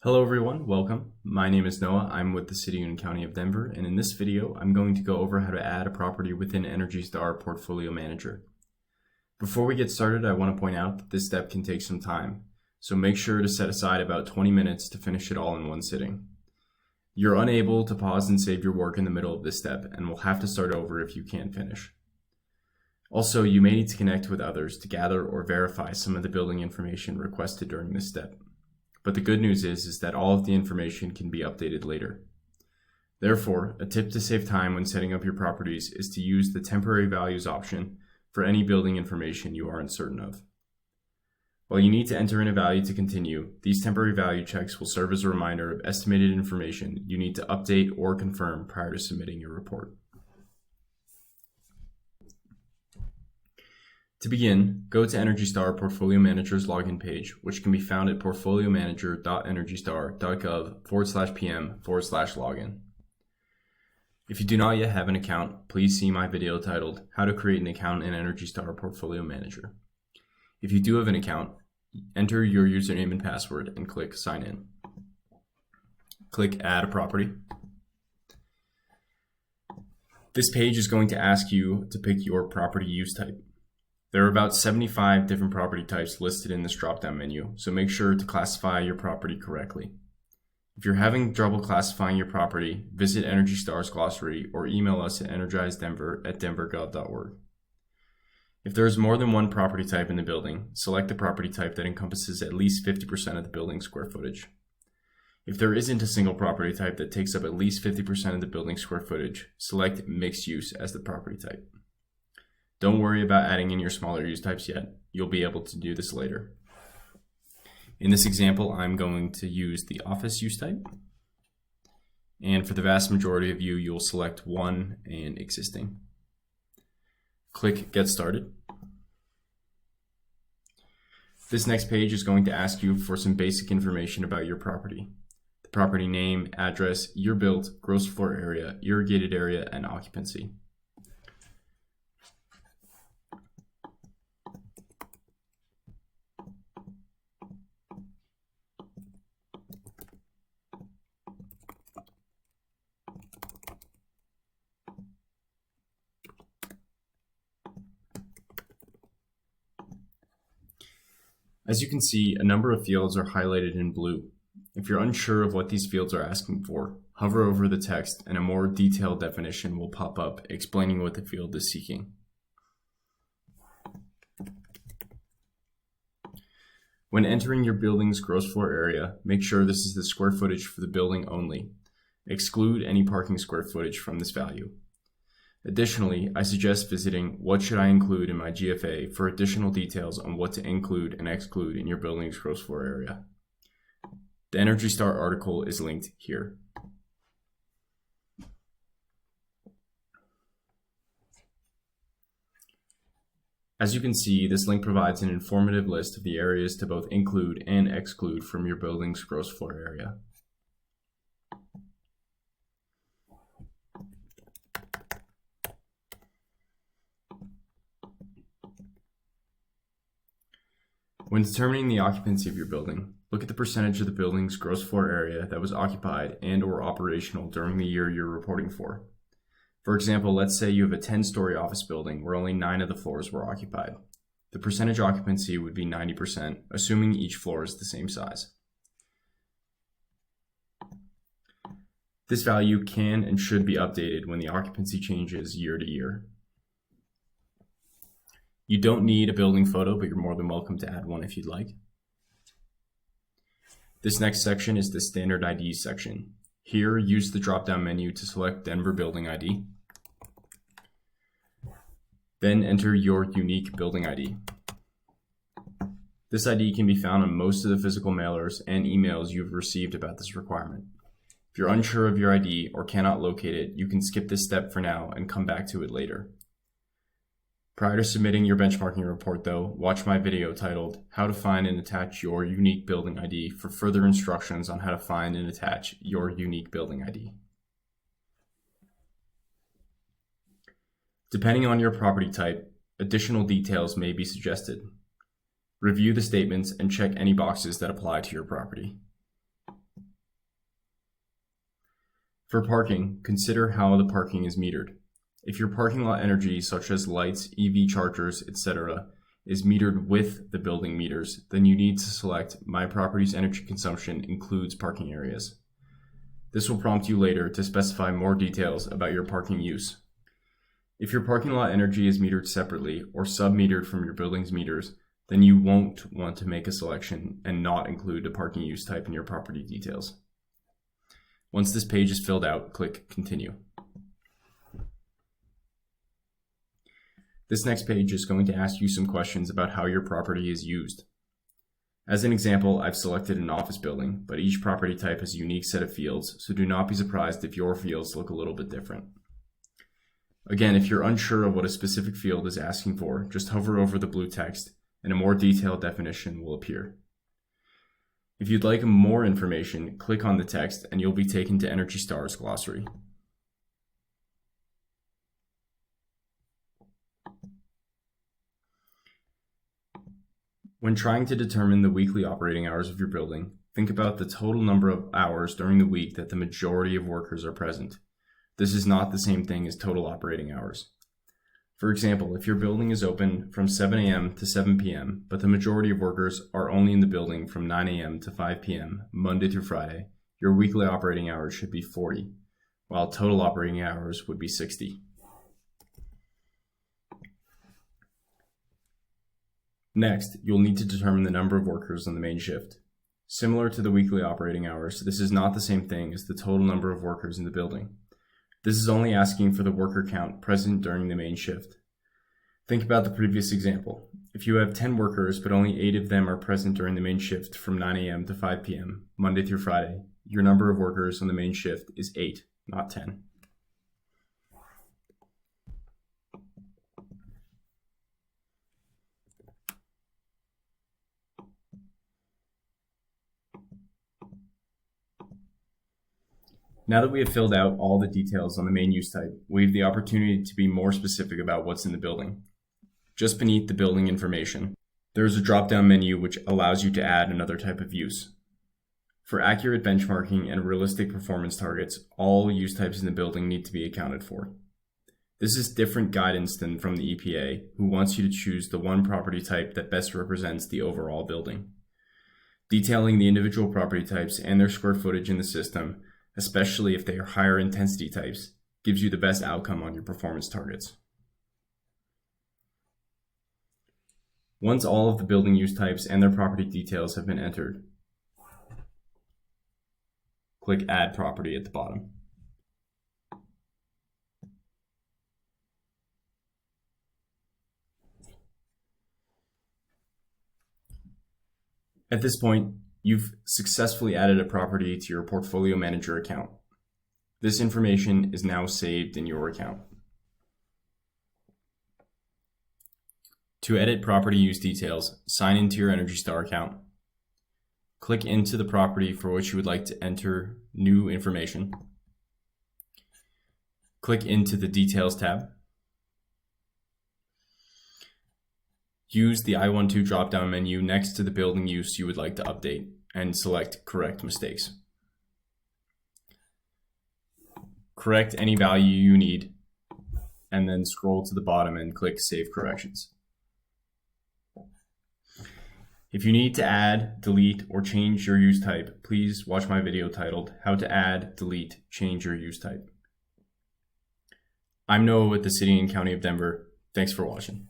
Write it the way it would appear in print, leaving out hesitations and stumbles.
Hello everyone, welcome. My name is Noah. I'm with the City and County of Denver, and in this video, I'm going to go over how to add a property within Energy Star Portfolio Manager. Before we get started, I want to point out that this step can take some time, so make sure to set aside about 20 minutes to finish it all in one sitting. You're unable to pause and save your work in the middle of this step, and will have to start over if you can't finish. Also, you may need to connect with others to gather or verify some of the building information requested during this step. But the good news is that all of the information can be updated later. Therefore, a tip to save time when setting up your properties is to use the temporary values option for any building information you aren't certain of. While you need to enter in a value to continue, these temporary value checks will serve as a reminder of estimated information you need to update or confirm prior to submitting your report. To begin, go to Energy Star Portfolio Manager's login page, which can be found at portfoliomanager.energystar.gov/pm/login. If you do not yet have an account, please see my video titled How to Create an Account in Energy Star Portfolio Manager. If you do have an account, enter your username and password and click Sign In. Click Add a Property. This page is going to ask you to pick your property use type. There are about 75 different property types listed in this drop-down menu, so make sure to classify your property correctly. If you're having trouble classifying your property, visit Energy Star's glossary or email us at energizedenver@denvergov.org. If there is more than one property type in the building, select the property type that encompasses at least 50% of the building's square footage. If there isn't a single property type that takes up at least 50% of the building's square footage, select mixed use as the property type. Don't worry about adding in your smaller use types yet. You'll be able to do this later. In this example, I'm going to use the office use type. And for the vast majority of you, you'll select one and existing. Click Get Started. This next page is going to ask you for some basic information about your property. The property name, address, year built, gross floor area, irrigated area, and occupancy. As you can see, a number of fields are highlighted in blue. If you're unsure of what these fields are asking for, hover over the text and a more detailed definition will pop up explaining what the field is seeking. When entering your building's gross floor area, make sure this is the square footage for the building only. Exclude any parking square footage from this value. Additionally, I suggest visiting What Should I Include in My GFA for additional details on what to include and exclude in your building's gross floor area. The Energy Star article is linked here. As you can see, this link provides an informative list of the areas to both include and exclude from your building's gross floor area. When determining the occupancy of your building, look at the percentage of the building's gross floor area that was occupied and/or operational during the year you're reporting for. For example, let's say you have a 10-story office building where only 9 of the floors were occupied. The percentage occupancy would be 90%, assuming each floor is the same size. This value can and should be updated when the occupancy changes year to year. You don't need a building photo, but you're more than welcome to add one if you'd like. This next section is the Standard IDs section. Here, use the drop-down menu to select Denver Building ID. Then enter your unique building ID. This ID can be found on most of the physical mailers and emails you've received about this requirement. If you're unsure of your ID or cannot locate it, you can skip this step for now and come back to it later. Prior to submitting your benchmarking report though, watch my video titled How to Find and Attach Your Unique Building ID for further instructions on how to find and attach your unique building ID. Depending on your property type, additional details may be suggested. Review the statements and check any boxes that apply to your property. For parking, consider how the parking is metered. If your parking lot energy, such as lights, EV chargers, etc., is metered with the building meters, then you need to select My Property's energy consumption includes parking areas. This will prompt you later to specify more details about your parking use. If your parking lot energy is metered separately or sub-metered from your building's meters, then you won't want to make a selection and not include a parking use type in your property details. Once this page is filled out, click Continue. This next page is going to ask you some questions about how your property is used. As an example, I've selected an office building, but each property type has a unique set of fields, so do not be surprised if your fields look a little bit different. Again, if you're unsure of what a specific field is asking for, just hover over the blue text and a more detailed definition will appear. If you'd like more information, click on the text and you'll be taken to Energy Star's glossary. When trying to determine the weekly operating hours of your building, think about the total number of hours during the week that the majority of workers are present. This is not the same thing as total operating hours. For example, if your building is open from 7 a.m. to 7 p.m., but the majority of workers are only in the building from 9 a.m. to 5 p.m., Monday through Friday, your weekly operating hours should be 40, while total operating hours would be 60. Next, you'll need to determine the number of workers on the main shift. Similar to the weekly operating hours, this is not the same thing as the total number of workers in the building. This is only asking for the worker count present during the main shift. Think about the previous example. If you have 10 workers, but only 8 of them are present during the main shift from 9 a.m. to 5 p.m., Monday through Friday, your number of workers on the main shift is 8, not 10. Now that we have filled out all the details on the main use type, we have the opportunity to be more specific about what's in the building. Just beneath the building information, there is a drop-down menu which allows you to add another type of use. For accurate benchmarking and realistic performance targets, all use types in the building need to be accounted for. This is different guidance than from the EPA, who wants you to choose the one property type that best represents the overall building. Detailing the individual property types and their square footage in the system, especially if they are higher intensity types, gives you the best outcome on your performance targets. Once all of the building use types and their property details have been entered, click Add Property at the bottom. At this point, you've successfully added a property to your Portfolio Manager account. This information is now saved in your account. To edit property use details, sign into your Energy Star account. Click into the property for which you would like to enter new information. Click into the Details tab. Use the I-12 drop-down menu next to the building use you would like to update and select Correct Mistakes. Correct any value you need and then scroll to the bottom and click Save Corrections. If you need to add, delete, or change your use type, please watch my video titled How to Add, Delete, Change Your Use Type. I'm Noah with the City and County of Denver. Thanks for watching.